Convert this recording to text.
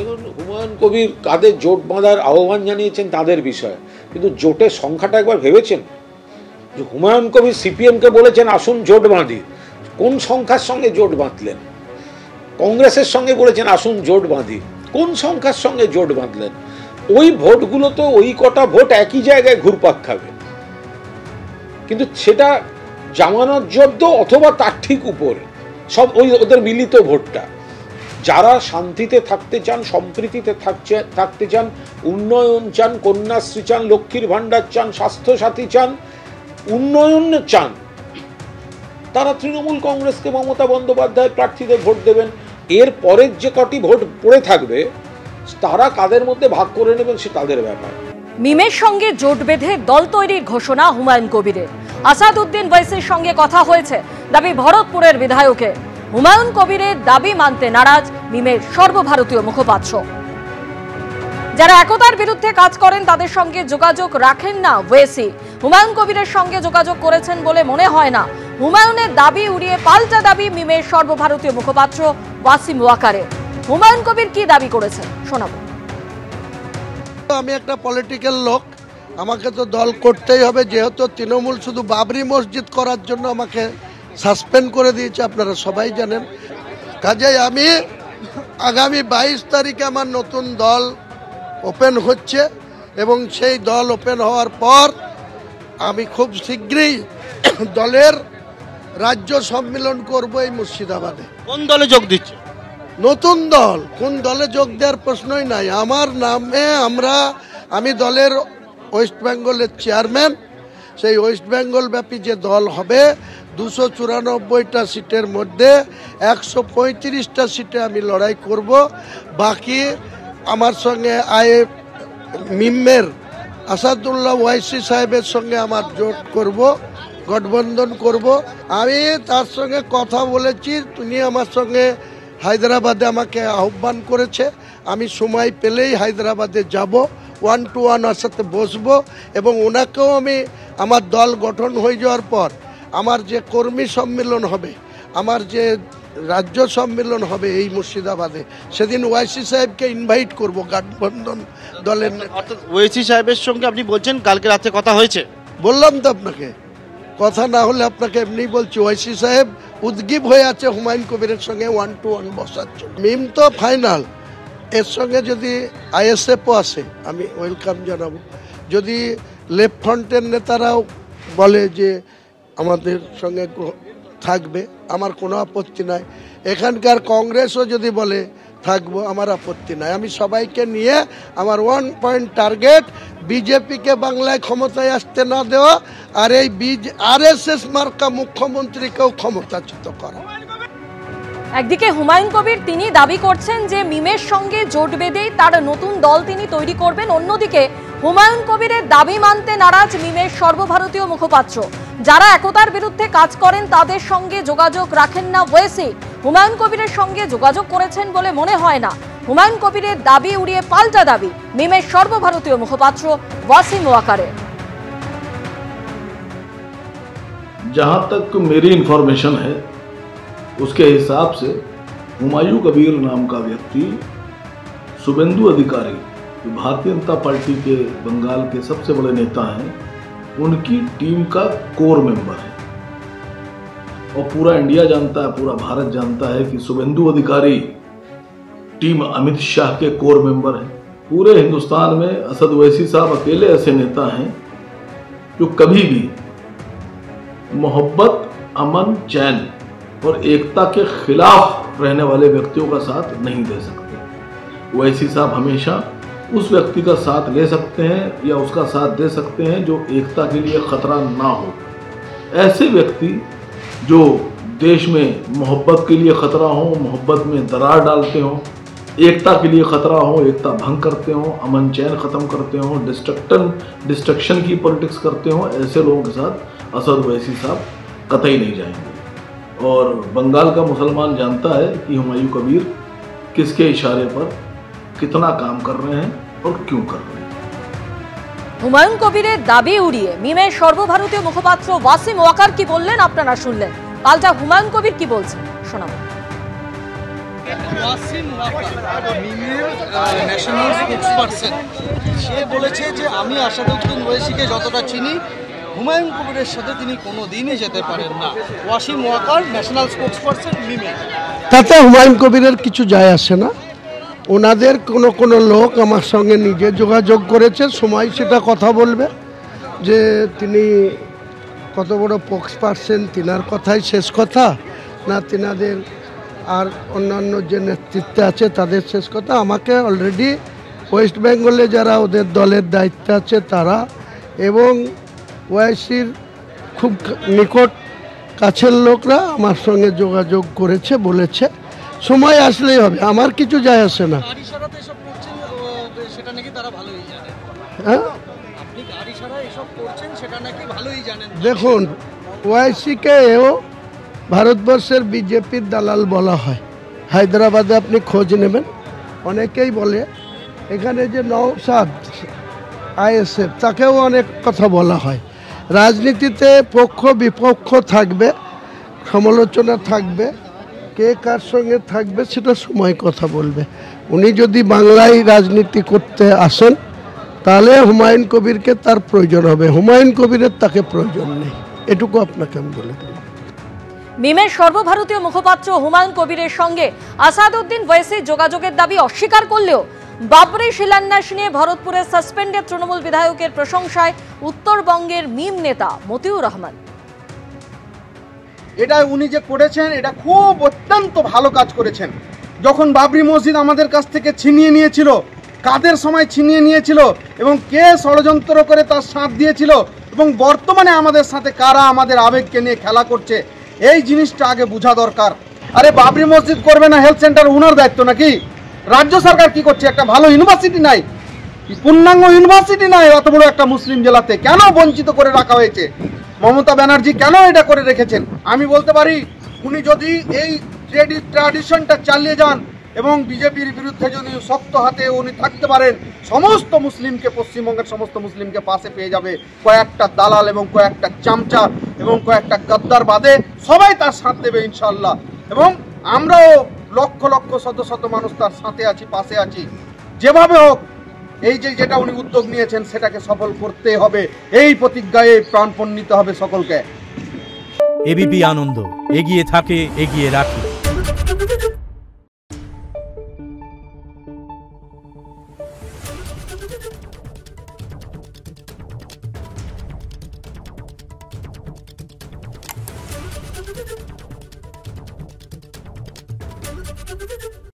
দেখুন, হুমায়ুন কবির কাদের জোট বাঁধার আহ্বান জানিয়েছেন তাদের বিষয়, কিন্তু জোটের সংখ্যাটা একবার ভেবেছেন? যে হুমায়ুন কবির সিপিএমকে বলেছেন আসুন জোট বাঁধি, কোন সংখ্যার সঙ্গে জোট বাঁধলেন? কংগ্রেসের সঙ্গে বলেছেন আসুন জোট বাঁধি, কোন সংখ্যার সঙ্গে জোট বাঁধলেন? ওই ভোটগুলো তো ওই কটা ভোট একই জায়গায় ঘুরপাক খাবে, কিন্তু সেটা জামানত জব্দ অথবা তার ঠিক উপরে সব ওই ওদের মিলিত ভোটটা। যারা শান্তিতে থাকতে চান, সম্প্রীতিতে থাকতে চান, উন্নয়ন চান, কন্যাশ্রী চান, লক্ষ্মীর ভাণ্ডার চান, স্বাস্থ্যসাথী চান, উন্নয়ন চান, তারা তৃণমূল কংগ্রেসকে, মমতা বন্দ্যোপাধ্যায় প্রার্থীদের ভোট দেবেন। এর পরের যে কটি ভোট পড়ে থাকবে তারা কাদের মধ্যে ভাগ করে নেবেন সে তাদের ব্যাপার। মিমের সঙ্গে জোট বেঁধে দল তৈরির ঘোষণা হুমায়ুন কবিরের। আসাদউদ্দিন ওয়াইসির সঙ্গে কথা হয়েছে, দাবি ভরতপুরের বিধায়কের। হুমায়ুন কবিরের দাবি মানতে নারাজ মিমের সর্বভারতীয় মুখপাত্র। যারা একতার বিরুদ্ধে কাজ করেন তাদের সঙ্গে যোগাযোগ রাখেন না ওয়েসি। হুমায়ুন কবিরের সঙ্গে যোগাযোগ করেছেন বলে মনে হয় না। হুমায়ুনের দাবি উড়িয়ে পাল্টা দাবি মিমের সর্বভারতীয় মুখপাত্র ওয়াসিম ওয়াকারের। হুমায়ুন কবির কি দাবি করেছেন শোনাবো। আমি একটা পলিটিক্যাল লোক, আমাকে তো দল করতেই হবে, যেহেতু তৃণমূল শুধু বাবরি মসজিদ করার জন্য আমাকে সাসপেন্ড করে দিয়েছে, আপনারা সবাই জানেন। কাজেই আমি আগামী 22 তারিখে আমার নতুন দল ওপেন হচ্ছে এবং সেই দল ওপেন হওয়ার পর আমি খুব শীঘ্রই দলের রাজ্য সম্মেলন করব এই মুর্শিদাবাদে। কোন দলে যোগ দিচ্ছে? নতুন দল, কোন দলে যোগ দেওয়ার প্রশ্নই নাই। আমার নামে আমি দলের ওয়েস্ট বেঙ্গলের চেয়ারম্যান। সেই ওয়েস্ট বেঙ্গল ব্যাপী যে দল হবে 294টা সিটের মধ্যে 135টা সিটে আমি লড়াই করব। বাকি আমার সঙ্গে মিমের আসাদুল্লাহ ওয়াইসি সাহেবের সঙ্গে আমার জোট করব, গঠবন্ধন করব। আমি তার সঙ্গে কথা বলেছি, তিনি আমার সঙ্গে হায়দ্রাবাদে আমাকে আহ্বান করেছে। আমি সময় পেলেই হায়দ্রাবাদে যাব, 1 to 1 ওর সাথে বসবো এবং ওনাকেও আমি আমার দল গঠন হয়ে যাওয়ার পর আমার যে কর্মী সম্মেলন হবে, আমার যে রাজ্য সম্মেলন হবে এই মুর্শিদাবাদে, সেদিন ওয়াইসি সাহেবকে ইনভাইট করব গঠবন্ধন দলের। অর্থাৎ ওয়াইসি সাহেবের সঙ্গে আপনি বলছেন কালকে রাতে কথা হয়েছে? বললাম তো আপনাকে, কথা না হলে আপনাকে এমনি বলছি। ওয়াইসি সাহেব উদ্গীব হয়ে আছে হুমায়ুন কবিরের সঙ্গে 1 to 1 বসার জন্য। মিম তো ফাইনাল, এর সঙ্গে যদি আইএসএফও আসে আমি ওয়েলকাম জানাবো। যদি লেফট ফ্রন্টের নেতারাও বলে যে আমাদের সঙ্গে থাকবে, আমার কোনো আপত্তি নাই। এখানকার কংগ্রেসও যদি বলে থাকবো, আমার আপত্তি নাই। আমি সবাইকে নিয়ে আমার 1 পয়েন্ট টার্গেট, বিজেপিকে বাংলায় ক্ষমতায় আসতে না দেওয়া আর এই আরএসএস মার্কা মুখ্যমন্ত্রীকেও ক্ষমতাচ্যুত করা। একদিকে হুমায়ুন কবির তিনি দাবি করছেন যে মিমের সঙ্গে জোট বেঁধেই তার নতুন দল তিনি তৈরি করবেন। অন্যদিকে হুমায়ুন কবিরের দাবি মানতে নারাজ মিমের সর্বভারতীয় মুখপাত্র। যারা একতার বিরুদ্ধে কাজ করেন তাদের সঙ্গে যোগাযোগ রাখেন না ওয়েসি। হুমায়ুন কবিরের সঙ্গে যোগাযোগ করেছেন বলে মনে হয় না। হুমায়ুন কবিরের দাবি উড়িয়ে পাল্টা দাবি মিমের সর্বভারতীয় মুখপাত্র ওয়াসিম ওয়াকারের। जहां तक मेरी इंफॉर्मेशन है उसके हिसाब से हुमायूं कबीर नाम का व्यक्ति शुभेंदु अधिकारी, जो भारतीय जनता पार्टी के बंगाल के सबसे बड़े नेता हैं, उनकी टीम का कोर मेंबर है। और पूरा इंडिया जानता है, पूरा भारत जानता है कि शुभेंदु अधिकारी टीम अमित शाह के कोर मेंबर हैं। पूरे हिंदुस्तान में असद ओवैसी साहब अकेले ऐसे नेता हैं जो कभी भी मोहब्बत, अमन, चैन और एकता के खिलाफ रहने वाले व्यक्तियों का साथ नहीं दे सकते। ओवैसी साहब हमेशा उस व्यक्ति का साथ ले सकते हैं या उसका साथ दे सकते हैं जो एकता के लिए खतरा ना हो। ऐसे व्यक्ति जो देश में मोहब्बत के लिए खतरा हो, मोहब्बत में दरार डालते हों, एकता के लिए खतरा हो, एकता भंग करते हों, अमन चैन ख़त्म करते हों, डिस्ट्रक्शन की पॉलिटिक्स करते हों, ऐसे लोगों के साथ असद ओवैसी साहब कतई नहीं जाएंगे। और बंगाल का मुसलमान जानता है कि हुमायूं कबीर किसके इशारे पर कितना काम कर रहे हैं और क्यों कर रहे हैं। হুমায়ুন কবিরের দাবি উড়িয়ে মিমের সর্বভারতীয় মুখপাত্র ওয়াসিম ওয়াকার কি বললেন আপনারা শুনলেন। পাল্টা হুমায়ুন কবির কি বলছেন শোনাবো। ন্যাশনাল স্পোকসপারসন সে বলেছে যে আমি আসাদুদ্দিন ওয়েসিকে যতটা চিনি হুমায়ুন কবিরের সাথে তিনি কোনো দিনই যেতে পারেন না। ওয়াসিম ওয়াকার ন্যাশনাল স্পোকসপারসন মিমে। তাতে হুমায়ুন কবিরের কিছু যায় আসে না। ওনাদের কোনো লোক আমার সঙ্গে নিজে যোগাযোগ করেছে, সময় সেটা কথা বলবে যে তিনি কত বড় স্পোকসপারসন, তিনার কথাই শেষ কথা না তিনাদের আর অন্যান্য যে নেতৃত্বে আছে তাদের শেষ কথা। আমাকে অলরেডি ওয়েস্ট বেঙ্গলে যারা ওদের দলের দায়িত্বে আছে তারা এবং ওয়াইসির খুব নিকট কাছের লোকরা আমার সঙ্গে যোগাযোগ করেছে, বলেছে সময় আসলেই হবে, আমার কিছু যায় আসে না। হ্যাঁ, দেখুন ওয়াইসিকে এও ভারতবর্ষের বিজেপির দালাল বলা হয়। হায়দ্রাবাদে আপনি খোঁজ নেবেন, অনেকেই বলে এখানে যে নওশাদ আইএসএফ তাকেও অনেক কথা বলা হয়। রাজনীতিতে পক্ষ বিপক্ষ থাকবে, সমালোচনা থাকবে, কে কার সঙ্গে থাকবে সেটা সময় কথা বলবে। উনি যদি বাংলায় রাজনীতি করতে আসেন তাহলে হুমায়ুন কবিরকে তার প্রয়োজন হবে, হুমায়ুন কবিরের তাকে প্রয়োজন নেই, এটুকু আপনাকে আমি বলে দিলাম। মিমের সর্বভারতীয় মুখপাত্র হুমায়ুন কবিরের সঙ্গে আসাদুদ্দিন ওয়েসি যোগাযোগের দাবি অস্বীকার করলেও বাবরি শিলান্যাস নিয়ে ভরতপুরের সাসপেন্ডেড তৃণমূল বিধায়কের প্রশংসায় উত্তরবঙ্গের মিম নেতা মতিউর রহমান। এটা উনি যে করেছেন এটা খুব অত্যন্ত ভালো কাজ করেছেন। যখন বাবরি মসজিদ আমাদের কাছ থেকে ছিনিয়ে নিয়েছিল, কাদের সময় ছিনিয়ে নিয়েছিল এবং কে ষড়যন্ত্র করে তার সাথ দিয়েছিল এবং বর্তমানে আমাদের সাথে কারা আমাদের আবেগকে নিয়ে খেলা করছে, এই জিনিসটা আগে বোঝা দরকার। আরে বাবরি মসজিদ করবে না হেলথ সেন্টার ওনার দায়িত্ব নাকি? রাজ্য সরকার কি করছে? একটা ভালো ইউনিভার্সিটি নাই, পূর্ণাঙ্গ ইউনিভার্সিটি নাই অত বড় একটা মুসলিম জেলাতে, কেন বঞ্চিত করে রাখা হয়েছে? মমতা ব্যানার্জি কেন এটা করে রেখেছেন? আমি বলতে পারি উনি যদি এই ট্র্যাডিশনটা চালিয়ে যান এবং বিজেপির বিরুদ্ধে যদি শক্ত হাতে উনি থাকতে পারেন, সমস্ত মুসলিমকে, পশ্চিমবঙ্গের সমস্ত মুসলিমকে পাশে পেয়ে যাবে। কয়েকটা দালাল এবং কয়েকটা চামচা এবং কয়েকটা গদ্দার বাদে সবাই তার সাথ দেবে ইনশাল্লাহ। এবং আমরাও লক্ষ লক্ষ শত শত মানুষ তার সাথে আছি, পাশে আছি। যেভাবে হোক এই যেটা উনি উদ্যোগ নিয়েছেন সেটাকে সফল করতে হবে, এই প্রতিজ্ঞায় প্রাণপণ নিতে হবে সকলকে। এবিপি আনন্দ, এগিয়ে থাকে, এগিয়ে রাখে। Thank you.